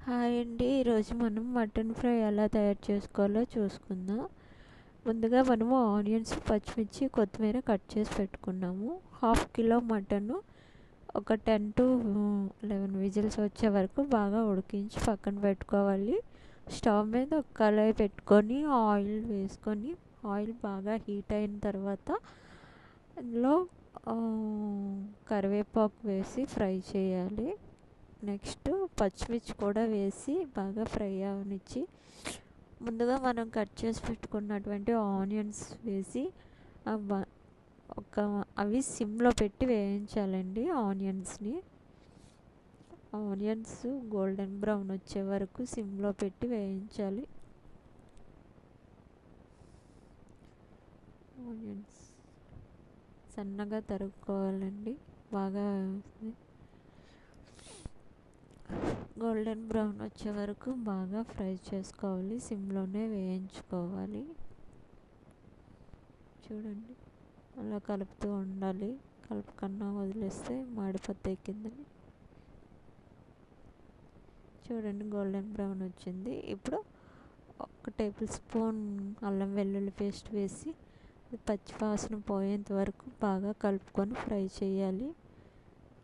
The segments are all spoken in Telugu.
హాయ్ అండి. ఈరోజు మనం మటన్ ఫ్రై ఎలా తయారు చేసుకోవాలో చూసుకుందాం. ముందుగా మనము ఆనియన్స్, పచ్చిమిర్చి, కొత్తిమీర కట్ చేసి పెట్టుకున్నాము. హాఫ్ కిలో మటన్ ఒక 10 to 11 విజిల్స్ వచ్చే వరకు బాగా ఉడికించి పక్కన పెట్టుకోవాలి. స్టవ్ మీద ఒక కళాయి పెట్టుకొని ఆయిల్ వేసుకొని ఆయిల్ బాగా హీట్ అయిన తర్వాత అందులో కరివేపాకు వేసి ఫ్రై చేయాలి. నెక్స్ట్ పచ్చిమిర్చి కూడా వేసి బాగా ఫ్రై అవనిచ్చి ముందుగా మనం కట్ చేసి పెట్టుకున్నటువంటి ఆనియన్స్ వేసి అవి సిమ్లో పెట్టి వేయించాలండి. ఆనియన్స్ గోల్డెన్ బ్రౌన్ వచ్చే వరకు సిమ్లో పెట్టి వేయించాలి. ఆనియన్స్ సన్నగా తరుక్కోవాలండి. బాగా గోల్డెన్ బ్రౌన్ వచ్చే వరకు బాగా ఫ్రై చేసుకోవాలి. సిమ్లోనే వేయించుకోవాలి. చూడండి, అలా కలుపుతూ ఉండాలి. కలుపుకన్నా వదిలేస్తే మాడిపోతాయి కిందని. చూడండి, గోల్డెన్ బ్రౌన్ వచ్చింది. ఇప్పుడు 1 టేబుల్ స్పూన్ అల్లం వెల్లుల్లి పేస్ట్ వేసి పచ్చివాసన పోయేంత వరకు బాగా కలుపుకొని ఫ్రై చేయాలి.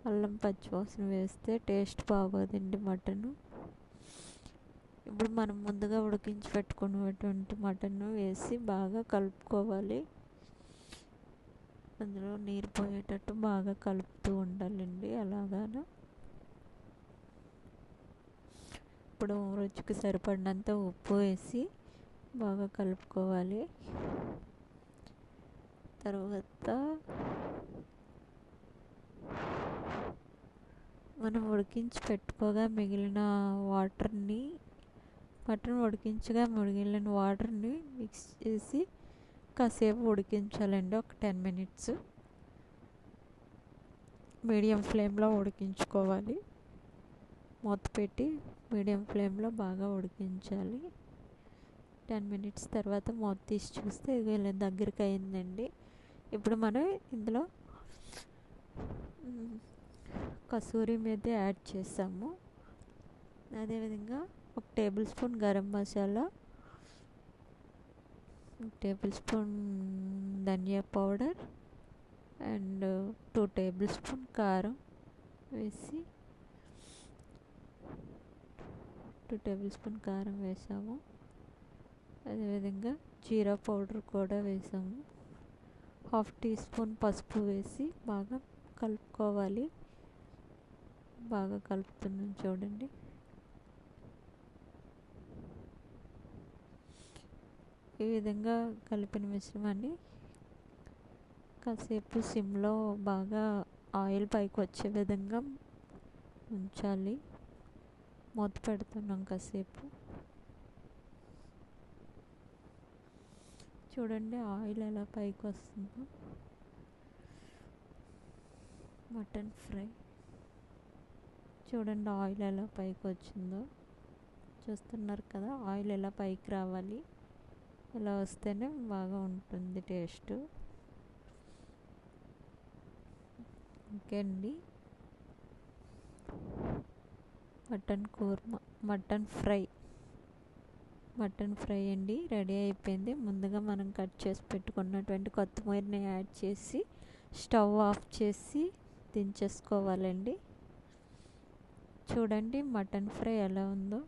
అల్లం పచ్చివాసన వేస్తే టేస్ట్ బాగోదండి మటను. ఇప్పుడు మనం ముందుగా ఉడికించి పెట్టుకున్నటువంటి మటన్ వేసి బాగా కలుపుకోవాలి. అందులో నీరు పోయేటట్టు బాగా కలుపుతూ ఉండాలండి. అలాగా ఇప్పుడు రుచికి సరిపడినంత ఉప్పు వేసి బాగా కలుపుకోవాలి. తర్వాత మనం ఉడికించి పెట్టుకోగా మిగిలిన మటన్ ఉడికించగా మిగిలిన వాటర్ని మిక్స్ చేసి కాసేపు ఉడికించాలండి. ఒక 10 minutes మీడియం ఫ్లేమ్లో ఉడికించుకోవాలి. మూత పెట్టి మీడియం ఫ్లేమ్లో బాగా ఉడికించాలి. 10 minutes తర్వాత మూత తీసి చూస్తే ఇలా దగ్గరికి అయిందండి. ఇప్పుడు మనం ఇందులో కసూరి మేతి యాడ్ చేసాము. అదేవిధంగా 1 tablespoon garam masala, 1 tablespoon ధనియా పౌడర్ అండ్ 2 టేబుల్ స్పూన్ కారం వేసి 2 టేబుల్ స్పూన్ కారం వేసాము. అదేవిధంగా జీరా పౌడర్ కూడా వేసాము. 1/2 టీ స్పూన్ పసుపు వేసి బాగా కలుపుకోవాలి. బాగా కలుపుతున్నాం చూడండి. ఈ విధంగా కలిపిన మిశ్రమాన్ని కాసేపు సిమ్లో బాగా ఆయిల్ పైకి వచ్చే విధంగా ఉంచాలి. మూత పెడుతున్నాం కాసేపు. చూడండి, ఆయిల్ ఎలా పైకి వస్తుందో. మటన్ ఫ్రై చూడండి, ఆయిల్ ఎలా పైకి వచ్చిందో చూస్తున్నారు కదా. ఆయిల్ ఎలా పైకి రావాలి. ఇలా వస్తేనే బాగా ఉంటుంది టేస్ట్. ఓకే అండి, మటన్ ఫ్రై అండి రెడీ అయిపోయింది. ముందుగా మనం కట్ చేసి పెట్టుకున్నటువంటి కొత్తిమీరని యాడ్ చేసి స్టవ్ ఆఫ్ చేసి దించేసుకోవాలండి. చూడండి మటన్ ఫ్రై ఎలా ఉందో.